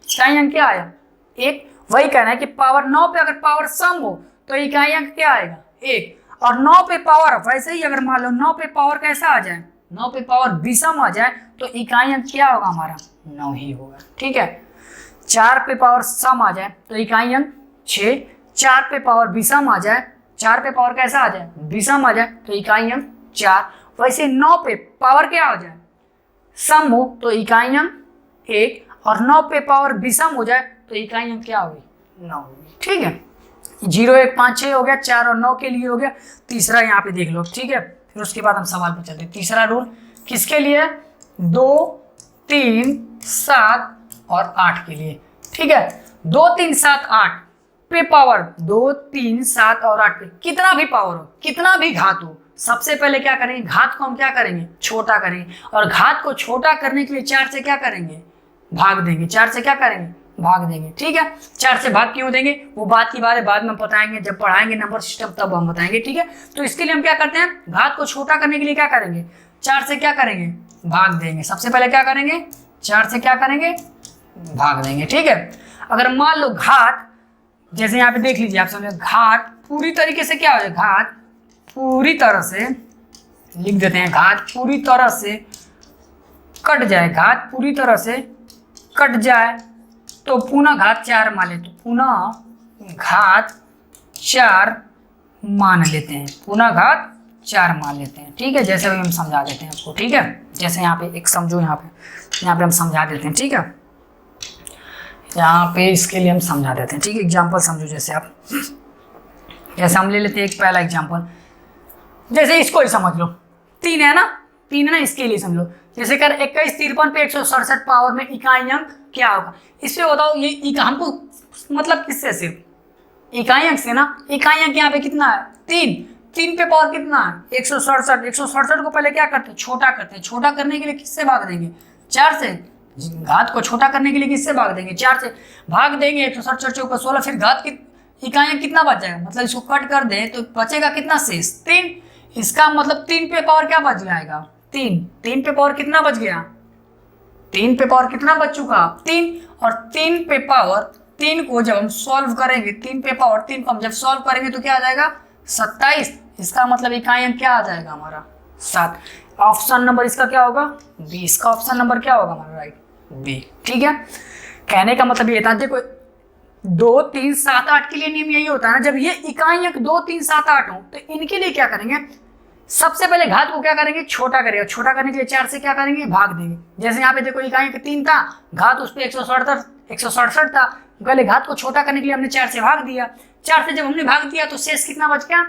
A: इकाई अंक क्या आया, 1। वही कहना है कि पावर 9 पे अगर पावर सम हो तो इकाई अंक क्या आएगा, 1। और 9 पे पावर वैसे ही अगर मान लो 9 पे पावर कैसा आ जाए, 9 पे पावर विषम आ जाए तो इकाई अंक क्या होगा हमारा, 9 ही होगा, ठीक है। 4 पे पावर सम आ जाए तो इकाई अंक 6। 4 पे पावर विषम आ जाए, 4 पे पावर कैसा आ जाए, विषम आ जाए तो इकाई अंक 4। वैसे 9 पे पावर क्या हो जाए, सम हो तो इकाई अंक 1, और 9 पे पावर विषम हो जाए तो इकाई अंक क्या होगी, 9 होगी, ठीक है। 0, 1, 5, 6 हो गया, 4 और 9 के लिए हो गया। तीसरा यहाँ पे देख लो, ठीक है। फिर उसके बाद हम सवाल पर चलते हैं। तीसरा रूल किसके लिए, 2, 3, 7 और 8 के लिए, ठीक है। 2, 3, 7, 8 पे पावर, 2, 3, 7 और 8 पे कितना भी पावर हो, कितना भी घात हो, सबसे पहले क्या करेंगे, घात को हम क्या करेंगे, छोटा करेंगे। और घात को छोटा करने के लिए 4 से क्या करेंगे, भाग देंगे। 4 से क्या करेंगे, भाग देंगे, ठीक है। 4 से भाग क्यों देंगे, वो बात की बात है, बाद में बताएंगे, जब पढ़ाएंगे नंबर सिस्टम तब हम बताएंगे, ठीक है। तो इसके लिए हम क्या करते हैं, घात को छोटा करने के लिए क्या करेंगे, 4 से क्या करेंगे, भाग देंगे। सबसे पहले क्या करेंगे, 4 से क्या करेंगे, भाग देंगे, ठीक है। अगर मान लो घात, जैसे यहाँ पे देख लीजिए आप समझे, घात पूरी तरीके से क्या हो जाए, घात पूरी तरह से लिख देते हैं, घात पूरी तरह से कट जाए, घात पूरी तरह से कट जाए तो पुनः घात 4 मान लेते, पुनः घात 4 मान लेते हैं, पुनः घात 4 मान लेते हैं, ठीक है। जैसे भी हम समझा देते हैं आपको, ठीक है। जैसे यहाँ पे एक समझो, यहाँ पे हम समझा देते हैं, ठीक है। यहाँ पे इसके लिए हम समझा देते हैं, ठीक है। एग्जाम्पल समझो, जैसे आप, जैसे हम ले लेते हैं एक पहला एग्जाम्पल, जैसे इसको ही समझ लो, 3 है ना, 3 है ना, इसके लिए समझ लो। जैसे कर 21 53 पे 167 पावर में इकाई अंक क्या होगा, इससे बताओ ये हमको मतलब किससे, सिर्फ इकाई अंक से ना। इकाई अंक यहाँ पे कितना है, 3 पे पावर कितना है, 167। 167 को पहले क्या करते हैं, छोटा करते हैं। छोटा करने के लिए किससे भाग देंगे, 4 से। घात को छोटा करने के लिए किससे भाग देंगे, 4 से भाग देंगे, 160 4 चौका 16, फिर घात की इकाइयाँ कितना बच जाएगा, मतलब इसको कट कर दें तो बचेगा कितना शेष 3। इसका मतलब 3 पे पावर क्या बच जाएगा 3 पे पावर कितना बच गया 3 पे पावर कितना बच चुका 3। और 3 पे पावर 3 को जब हम सॉल्व करेंगे 3 पे पावर 3 को हम जब सॉल्व करेंगे तो क्या आ जाएगा 27। इसका मतलब इकाइयाँ क्या आ जाएगा हमारा 7। ऑप्शन नंबर इसका क्या होगा बी। इसका ऑप्शन नंबर क्या होगा हमारा राइट बी। ठीक है, कहने का मतलब ये था, देखो 2 3 7 8 के लिए नियम यही होता है ना, जब ये इकाइयाँ 2 3 7 8 हो तो इनके लिए क्या करेंगे, सबसे पहले घात को क्या करेंगे छोटा करेगा, छोटा करने के लिए 4 से क्या करेंगे भाग देंगे। जैसे यहाँ पे देखो इकाइयाँ 3 था, घात उस पर 167 था, पहले घात को छोटा करने के लिए हमने 4 से भाग दिया, 4 से जब हमने भाग दिया तो शेष कितना बच गया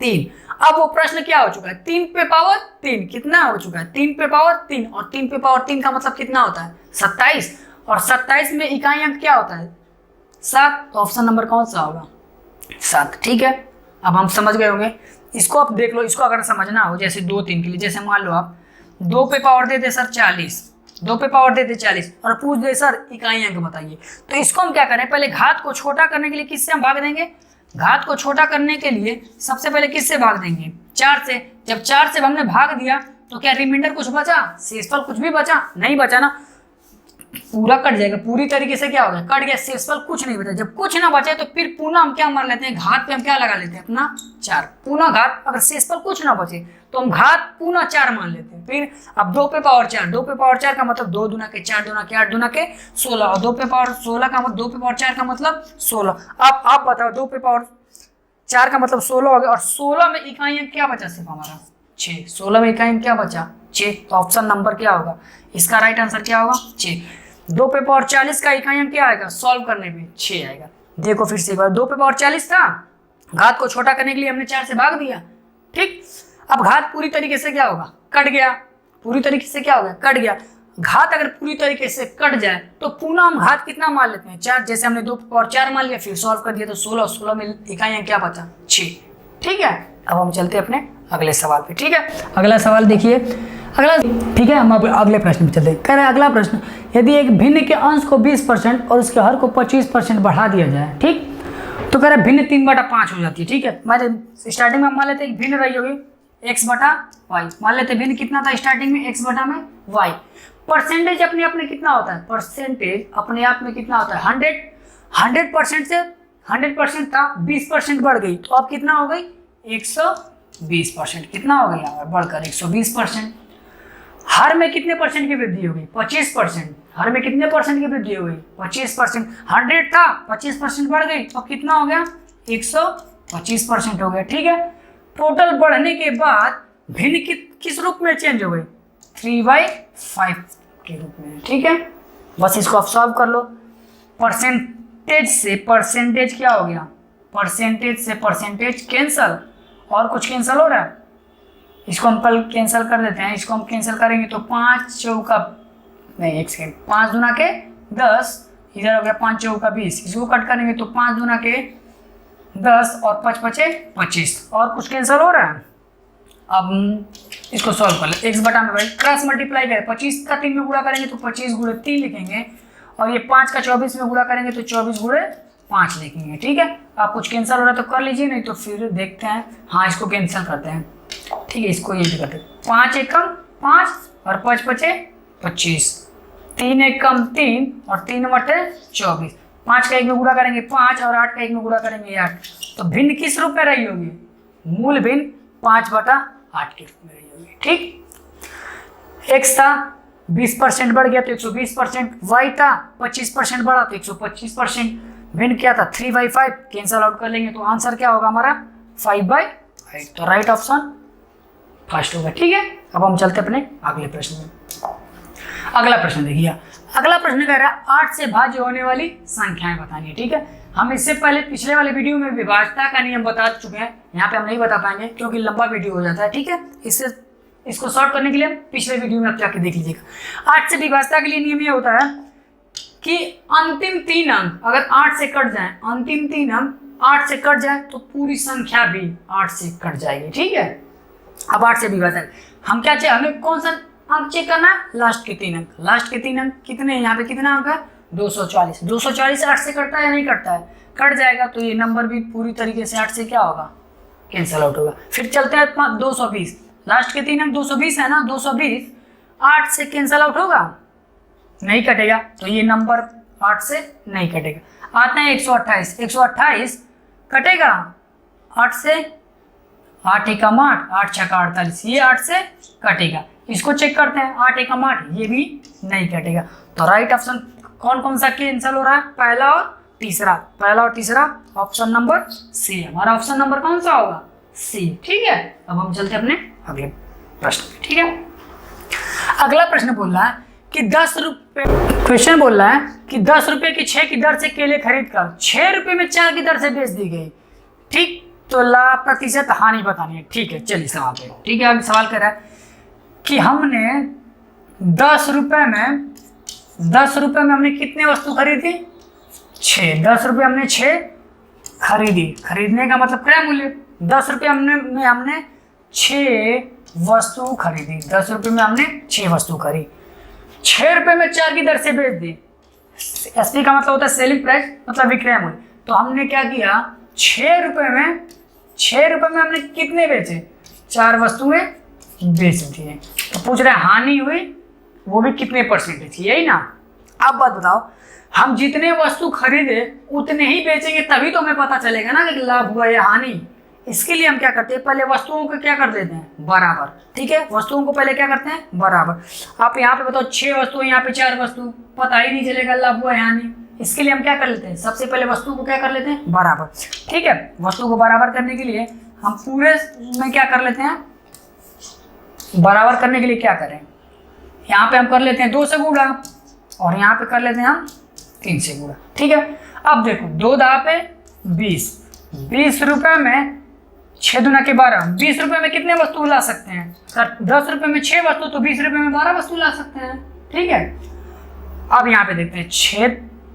A: 3। अब वो प्रश्न क्या हो चुका है 3 पे पावर 3 कितना हो चुका है 3 पे पावर 3, और 3 पे पावर 3 का मतलब कितना होता है 27, और 27 में इकाइयाँ क्या होता है 7, तो ऑप्शन नंबर कौन सा होगा 7। ठीक है, अब हम समझ गए होंगे। इसको आप देख लो, इसको अगर समझना हो जैसे 2 3 के लिए, जैसे मान लो आप 2 पे पावर दे दे सर 40, 2 पे पावर दे दे 40 और पूछ दे सर इकाइयाँ को बताइए, तो इसको हम क्या करें, पहले घात को छोटा करने के लिए किससे हम भाग देंगे, घात को छोटा करने के लिए सबसे पहले किससे भाग देंगे 4 से। जब 4 से हमने भाग दिया तो क्या रिमाइंडर कुछ बचा, शेषफल कुछ भी बचा नहीं बचा ना, पूरा कट जाएगा, पूरी तरीके से क्या होगा कट गया, शेषफल कुछ नहीं बचा। जब कुछ ना बचे तो फिर पुनः हम क्या मान लेते हैं, घात पे हम क्या लगा लेते हैं अपना 4, पुनः घात, अगर शेषफल कुछ ना बचे तो हम घात पुनः 4 मान लेते हैं। फिर अब 2 पे पावर 4, 2 पे पावर 4 का मतलब 2 दूना के 4 दूना के 8 दूना के 16, और 2 पे पावर 16 का मतलब 2 पे पावर 4 का मतलब 16। अब आप बताओ 2 पे पावर 4 का मतलब 16 हो गया, और 16 में इकाइयाँ क्या बचा सिर्फ हमारा 6, 16 में इकाइयाँ क्या बचा 6, तो ऑप्शन नंबर क्या होगा, इसका राइट आंसर क्या होगा 6। 2 पे पावर 40 का इकाइयाँ क्या आएगा, सॉल्व करने पे 6 आएगा। देखो फिर से एक बार, 2 पे पावर 40 था, घात को छोटा करने के लिए हमने 4 से भाग दिया, ठीक। अब घात पूरी तरीके से क्या होगा, कट गया, पूरी तरीके से क्या होगा, कट गया। घात अगर पूरी तरीके से कट जाए तो पुनः हम घात कितना मान लेते हैं 4, जैसे हमने 2 पे पावर 4 मान लिया, फिर सॉल्व कर दिया तो 16, 16 में इकाइयाँ क्या बचा 6। ठीक है, अब हम चलते हैं अपने अगले सवाल पे। ठीक है, अगला सवाल देखिए, अगला, ठीक है, हम अब अगले प्रश्न पे चलते हैं। कह रहे हैं अगला प्रश्न, यदि एक भिन्न के अंश को 20% और उसके हर को 25% बढ़ा दिया जाए, ठीक, तो कह रहे हैं भिन्न 3/5 हो जाती है। ठीक है, मैं स्टार्टिंग में मान लेते हैं भिन्न रही होगी x/y, मान लेते भिन्न कितना था स्टार्टिंग में x/y। परसेंटेज अपने आप में कितना होता है, परसेंटेज अपने आप में कितना होता है 100% से 100% था, 20% बढ़ गई तो अब कितना हो गई 120%, कितना हो गया यहाँ बढ़कर 120%। हर में कितने परसेंट की वृद्धि हो गई 25%, हर में कितने परसेंट की वृद्धि हो गई 25%। 100 था 25% बढ़ गई तो कितना हो गया 125% हो गया। ठीक है, टोटल बढ़ने के बाद भिन्न किस रूप में चेंज हो गई 3/5 के रूप में। ठीक है, बस इसको आप सॉल्व कर लो। परसेंटेज से परसेंटेज क्या हो गया, परसेंटेज से परसेंटेज कैंसल, और कुछ कैंसल हो रहा है, इसको हम कल कैंसिल कर देते हैं। इसको हम कैंसिल करेंगे तो 5 चौका नहीं, 1 सेकेंड, 5 दूना के 10, इधर हो गया 5 चौका 20, इसको कट करेंगे तो 5 दूना के 10 और 5 बचे 25, और कुछ कैंसिल हो रहा है। अब इसको सॉल्व कर ले, x/में क्रॉस मल्टीप्लाई करें, 25 का 3 में गुणा करेंगे तो 25 × 3 लिखेंगे, और ये 5 का 24 में गुणा करेंगे तो 24 × 5 लिखेंगे। ठीक है, आप कुछ कैंसिल हो रहा है तो कर लीजिए, नहीं तो फिर देखते हैं। हाँ, इसको कैंसिल करते हैं। ठीक है, इसको ये भी करते हैं, 5 एकम 5 और 5 बचे 25, 3 एकम 3 और 3 बटे 24, 5 का 1 में गुणा करेंगे 5 और 8 का 1 में गुणा करेंगे 8। तो भिन्न किस रूप में रही होगी, मूल भिन्न 5/8 के रूप में रही होगी। ठीक, x था 20% बढ़ गया तो 120%, y था 25% बढ़ा तो 125%, भिन्न क्या था 3/5, कैंसल आउट कर लेंगे तो आंसर क्या होगा हमारा 5/8, तो राइट ऑप्शन फर्स्ट होगा। ठीक है, अब हम चलते अपने अगले प्रश्न में। अगला प्रश्न देखिए, अगला प्रश्न कह रहा है 8 से भाज्य होने वाली संख्याएं बतानी है। ठीक है, हम इससे पहले पिछले वाले वीडियो में विभाज्यता का नियम बता चुके हैं, यहाँ पे हम नहीं बता पाएंगे क्योंकि लंबा वीडियो हो जाता है। ठीक है, इसको शॉर्ट करने के लिए पिछले वीडियो में आप जाके देख लीजिएगा। 8 से विभाज्यता के लिए नियम ये होता है कि अंतिम 3 अंक अगर 8 से कट जाए, अंतिम 3 अंक 8 से कट जाए तो पूरी संख्या भी 8 से कट जाएगी। ठीक है, अब 8 से विभाजन हम क्या चाहिए, हमें कौन सा अंक चेक करना है, लास्ट के 3 अंक। लास्ट के 3 अंक कितने हैं? यहाँ पे कितना अंक है? 240। 240 8 से कटता है या नहीं कटता है? कट जाएगा, तो ये नंबर भी पूरी तरीके से 8 से क्या होगा? कैंसिल आउट होगा। फिर चलते हैं 220। लास्ट के 3 अंक 220 है ना, 220 8 से कैंसिल आउट होगा? नहीं कटेगा, तो ये नंबर 8 से नहीं कटेगा। आते हैं 128। 128 कटेगा 8 से? 8 एकम 8, 8 छक्का 48, ये 8 से कटेगा। इसको चेक करते हैं, 8 एकम 8, ये भी नहीं कटेगा। तो राइट ऑप्शन कौन कौन सा कैंसिल हो रहा है? पहला और तीसरा। पहला और तीसरा ऑप्शन नंबर सी। हमारा ऑप्शन नंबर कौन सा होगा? सी। ठीक है, अब हम चलते हैं अपने अगले प्रश्न पे। ठीक है, अगला प्रश्न बोल रहा है कि 10 रुपये, क्वेश्चन बोल रहा है कि 10 रुपये की 6 की दर से केले खरीद कर 6 रुपये में 4 की दर से बेच दी गई। ठीक, तो लाभ प्रतिशत हानि बतानी है। ठीक है, चलिए सवाल पे। ठीक है, अभी सवाल कर रहा है कि हमने 10 रुपये में हमने कितने वस्तु खरीदी? 6। 10 रुपये हमने 6 खरीदी। खरीदने का मतलब क्रय मूल्य। 10 रुपये में हमने 6 वस्तु खरीदी। 10 रुपये में हमने 6 वस्तु खरीदी। 6 रुपये में 4 की दर से बेच दी। एसपी का मतलब होता है सेलिंग प्राइस, मतलब विक्रय मूल्य। तो हमने क्या किया? 6 रुपये में हमने कितने बेचे? 4 वस्तुएं बेच दी। तो पूछ रहे हैं हानि हुई, वो भी कितने परसेंटेज, यही ना। अब बात बताओ, हम जितने वस्तु खरीदे उतने ही बेचेंगे, तभी तो हमें पता चलेगा ना कि लाभ हुआ या हानि। इसके लिए हम क्या करते हैं? पहले वस्तुओं को क्या कर देते हैं? बराबर। ठीक है, वस्तुओं को पहले क्या करते हैं? बराबर। आप यहाँ पे बताओ 6 वस्तु, यहाँ पे 4 वस्तु, पता ही नहीं चलेगा लाभ हुआ या हानि। इसके लिए हम क्या कर लेते हैं? सबसे पहले वस्तु को क्या कर लेते हैं? बराबर। ठीक है, वस्तु को बराबर करने के लिए हम पूरे में क्या कर लेते हैं? बराबर करने के लिए क्या करें? यहाँ पे हम कर लेते हैं 2 से गुणा, और यहाँ पे कर लेते हैं हम 3 से गुणा। ठीक है, अब देखो 2 दा पे 20। 20 रुपये में 6 दूना के 12। 20 रुपये में कितने वस्तु ला सकते हैं? 10 रुपये में 6 वस्तु, तो 20 रुपये में 12 वस्तु ला सकते हैं। ठीक है, अब यहाँ पे देखते हैं 6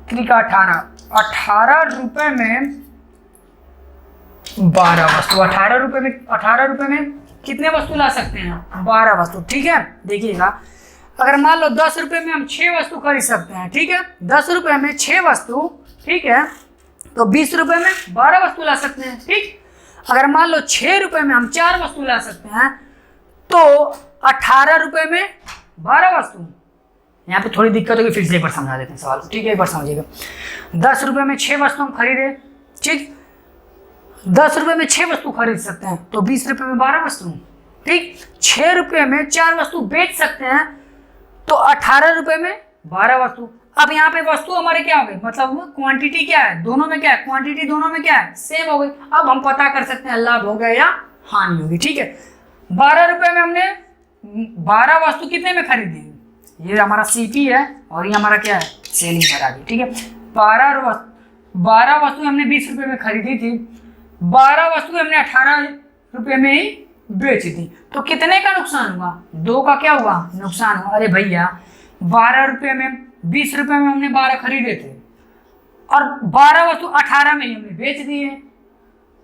A: त्रिका 18। 18 रुपये में 12 वस्तु। 18 रुपये में कितने वस्तु ला सकते हैं? 12 वस्तु। ठीक है, देखिएगा, अगर मान लो 10 रुपये में हम 6 वस्तु खरीद सकते हैं। ठीक है, 10 रुपये में 6 वस्तु, ठीक है, तो 20 रुपये में 12 वस्तु ला सकते हैं। ठीक, अगर मान लो 6 रुपये में हम 4 वस्तु ला सकते हैं, तो 18 रुपये में 12 वस्तु। यहाँ पे थोड़ी दिक्कत होगी, फिर से एक बार समझा देते हैं सवाल को। ठीक है, एक बार समझिएगा। 10 रुपये में 6 वस्तु हम खरीदे। ठीक, 10 रुपये में 6 वस्तु खरीद सकते हैं, तो 20 रुपये में 12 वस्तु। ठीक, 6 रुपये में 4 वस्तु बेच सकते हैं, तो 18 रुपये में 12 वस्तु। अब यहाँ पे वस्तु हमारे क्या हो गए? मतलब क्वांटिटी क्या है? दोनों में क्या है? क्वांटिटी दोनों में क्या है? सेम हो गई। अब हम पता कर सकते हैं लाभ हो गया या हानि होगी। ठीक है, 12 रुपये में हमने 12 वस्तु कितने में खरीदी? ये हमारा सीपी है, और ये हमारा क्या है? सेलिंग करा दी। ठीक है, 12 वस्तु हमने 20 रुपये में खरीदी थी, 12 वस्तु हमने 18 रुपये में ही बेच दी। तो कितने का नुकसान हुआ? 2 का क्या हुआ? नुकसान हुआ। अरे भैया, 12 रुपये में 20 रुपये में हमने 12 खरीदे थे, और 12 वस्तु 18 में ही हमने बेच दिए,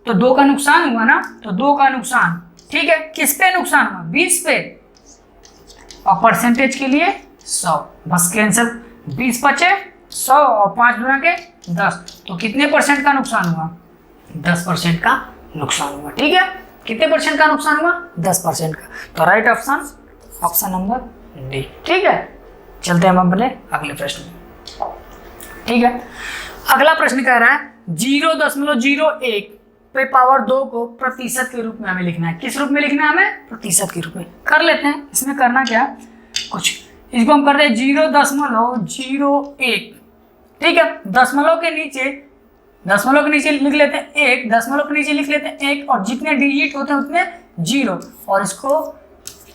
A: तो 2 का नुकसान हुआ ना। तो 2 का नुकसान। ठीक है, किस पे नुकसान हुआ? 20 पे, और परसेंटेज के लिए 100। बस कैंसिल, 20 बचे 100, और 5 गुना के 10, तो कितने परसेंट का नुकसान हुआ? 10% का नुकसान हुआ। ठीक है, कितने परसेंट का नुकसान हुआ? 10% का। तो right option option number D. ठीक है, चलते हैं हम अपने अगले प्रश्न में। ठीक है, अगला प्रश्न कह रहा है 0.01 पे पावर 2 को प्रतिशत के रूप में हमें लिखना है। किस रूप में लिखना है हमें? प्रतिशत के रूप में। कर लेते हैं, इसमें करना क्या कुछ, इसको हम करते हैं 0.01। ठीक है, दशमलव के नीचे लिख लेते हैं 1, दशमलव के नीचे लिख लेते हैं 1, और जितने डिजिट होते हैं उतने 0, और इसको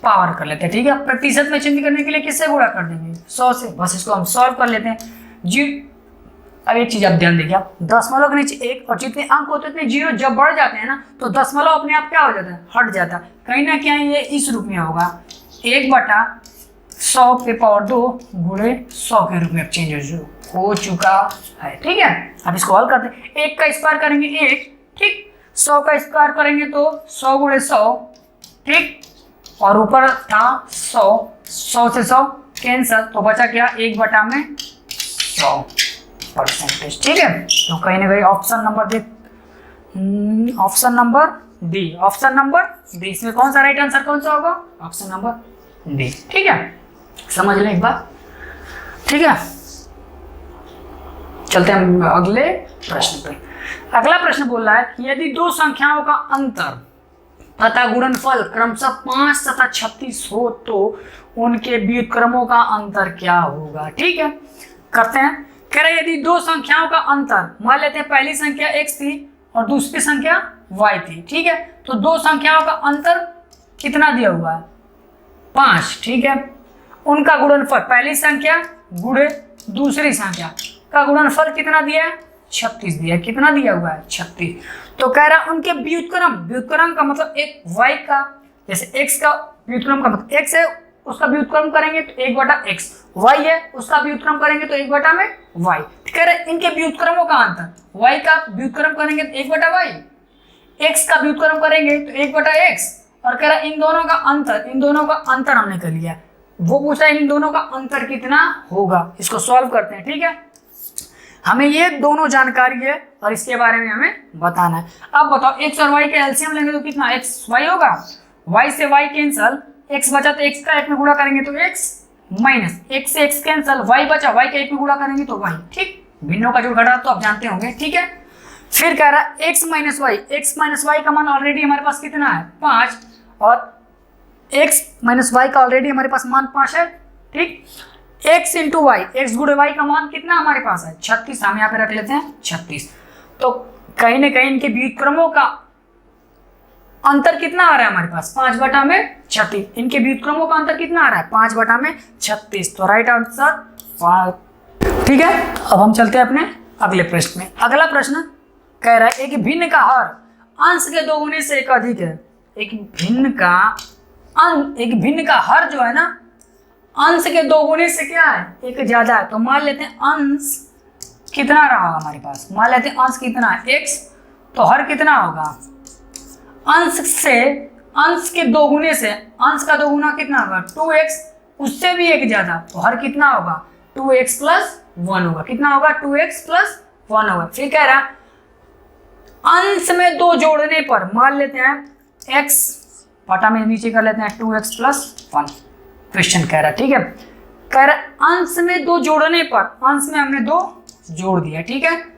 A: पावर कर लेते हैं। ठीक है, प्रतिशत में चेंज करने के लिए किससे गुणा कर देंगे? 100 से। बस इसको हम सॉल्व कर लेते हैं। अब एक चीज आप ध्यान देखिए, आप दशमलव के नीचे 1, और जितने अंक होते हैं उतने 0 जब बढ़ जाते हैं ना, तो दशमलव अपने आप क्या हो जाता है? हट जाता है। कहीं ना कहीं ये इस रूप में होगा, 1/100 पे पावर 2 गुणे 100 के रूप में चेंज हो चुका है। ठीक है, अब इसको हल करते हैं। 1 का स्क्वायर करेंगे 1, ठीक, 100 का स्क्वायर करेंगे तो 100 गुणे 100, ठीक, और ऊपर था 100, 100 से 100 कैंसल, तो बचा क्या 1/100%। ठीक है, तो कहीं ना कहीं option number D, option number D, इसमें कौन सा राइट आंसर कौन सा होगा? Option number D. ठीक है, समझ लें एक बार। ठीक है, चलते हैं अगले प्रश्न पे। अगला प्रश्न बोल रहा है कि यदि दो संख्याओं का अंतर तथा गुणनफल क्रमशः 5 तथा 36 हो तो उनके व्युत्क्रमों का अंतर क्या होगा? ठीक है, करते हैं। कह रहे यदि दो संख्याओं का अंतर, मान लेते हैं पहली संख्या x थी और दूसरी संख्या y थी। ठीक है, तो दो संख्याओं का अंतर कितना दिया हुआ है? 5। ठीक है, उनका गुणनफल, पहली संख्या गुणे दूसरी संख्या का गुणनफल कितना दिया है? 36 दिया है। कितना दिया हुआ है? 36। तो कह रहा उनके व्युत्क्रम का मतलब एक y का, जैसे x का व्युत्क्रम का मतलब x है, उसका व्युत्क्रम करेंगे तो 1/x, y है उसका व्युत्क्रम करेंगे तो 1/y। कह रहे इनके व्युत्क्रमों का अंतर, y का व्युत्क्रम करेंगे तो 1/y, x का व्युत्क्रम करेंगे तो 1/x, और कह रहा इन दोनों का अंतर हमने कर लिया। वो पूछा इन दोनों का अंतर कितना होगा, इसको सॉल्व करते हैं। ठीक है, हमें ये दोनों जानकारी है और इसके बारे में हमें बताना है। अब बताओ x और y का एलसीएम लेंगे तो कितना x y होगा? y से y कैंसल, x बचा तो x का 1 में गुणा करेंगे तो x, माइनस x से x कैंसल, y बचा y का 1 में गुणा करेंगे तो y। ठीक, भिन्नों का जोड़ घटा तो आप जानते होंगे। ठीक है, फिर कह रहा x माइनस y का मान ऑलरेडी हमारे पास कितना है? 5, और x माइनस y का ऑलरेडी हमारे पास मान 5 है। ठीक, x इंटू वाई, एक्स गुणे वाई का मान कितना हमारे पास है? 36। हम यहाँ पे रख लेते हैं 36। तो कहीं ना कहीं इनके व्युत्क्रमों का अंतर कितना आ रहा है हमारे पास? 5/36। इनके व्युत्क्रमों का अंतर कितना आ रहा है? 5/36। तो राइट आंसर 5। ठीक है, अब हम चलते हैं अपने अगले प्रश्न में। अगला प्रश्न कह रहा है एक भिन्न का हर अंश के 2 गुने से एक अधिक है। एक भिन्न का हर जो है ना, अंश के 2 गुने से क्या है? एक ज्यादा है। तो मान लेते हैं अंश कितना रहा हमारे पास? मान लेते हैं अंश कितना है? x, तो हर कितना होगा? अंश के 2 गुने से, अंश का 2 गुना कितना होगा? 2x, उससे भी एक ज्यादा, तो हर कितना होगा? 2x + 1 होगा। कितना होगा? 2x + 1 होगा। फिर कह रहा अंश में 2 जोड़ने पर, मान लेते हैं x बटा में नीचे कर लेते हैं 2x + 1। क्वेश्चन कह रहा है, ठीक है, कह रहा अंश में 2 जोड़ने पर, अंश में हमने 2 जोड़ दिया। ठीक है,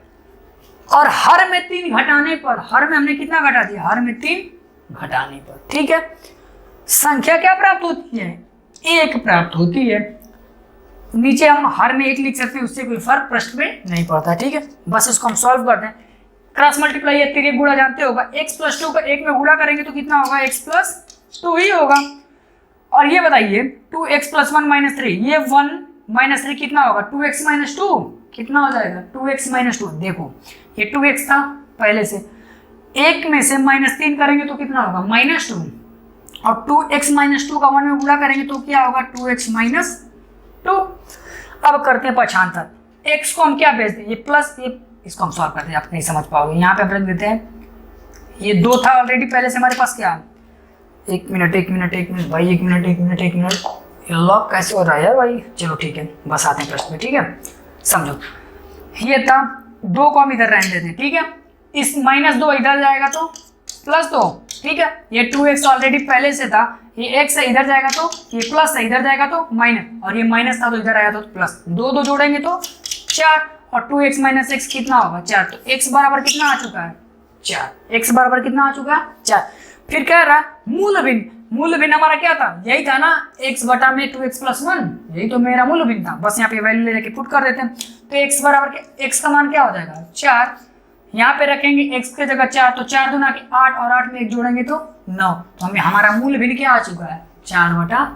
A: और हर में 3 घटाने पर, हर में हमने कितना घटा दिया? हर में 3 घटाने पर। ठीक है, संख्या क्या प्राप्त होती है? 1 प्राप्त होती है। नीचे हम हर में 1 लिख सकते हैं, उससे कोई फर्क प्रश्न में नहीं पड़ता। ठीक है, बस इसको हम सॉल्व करते हैं। क्रॉस मल्टीप्लाई या तिर्यक गुणा जानते होगा, x + 2 का 1 में गुणा करेंगे तो कितना होगा? x + 2 ही होगा। और ये बताइए 2x + 1 - 3, ये 1 - 3 कितना होगा? 2x - 2 कितना हो जाएगा? 2x - 2। देखो ये 2x था पहले से, 1 में से -3 करेंगे तो कितना होगा? -2, और 2x - 2 का 1 में गुणा करेंगे तो क्या होगा? 2x - 2। अब करते हैं पक्षांतर, x को हम क्या भेजते हैं? ये प्लस, ये इसको हम सॉल्व करते हैं, आप नहीं समझ पाओगे। यहाँ पे हम रख देते हैं, ये 2 था ऑलरेडी पहले से हमारे पास। क्या? एक मिनट भाई, एक मिनट, ये लॉक कैसे हो रहा है यार भाई? चलो ठीक है, बस आते हैं प्रश्न में। ठीक है, समझो, ये था 2 को हम इधर रहने देते हैं। ठीक है, इस -2 इधर जाएगा तो +2। ठीक है, ये 2x ऑलरेडी पहले से था, ये x है इधर जाएगा तो ये प्लस है, इधर जाएगा तो माइनस, और ये माइनस था तो इधर आया तो प्लस। 2 जोड़ेंगे तो 4, और 2x - x कितना होगा? 4। तो x बराबर कितना आ चुका है? 4। x बराबर कितना आ चुका है? 4। फिर कह रहा मूल भिन्न हमारा क्या था? यही था ना, x बटा में 2x + 1, यही तो मेरा मूल भिन्न था। बस यहाँ पे वैल्यू ले जाके पुट कर देते हैं। तो x बराबर के, x का मान क्या हो जाएगा? 4। यहाँ पे रखेंगे x के जगह 4, तो 4 दूना के 8, और 8 में 1 जोड़ेंगे तो 9। तो हमें हमारा मूल भिन्न क्या आ चुका है? 4/9।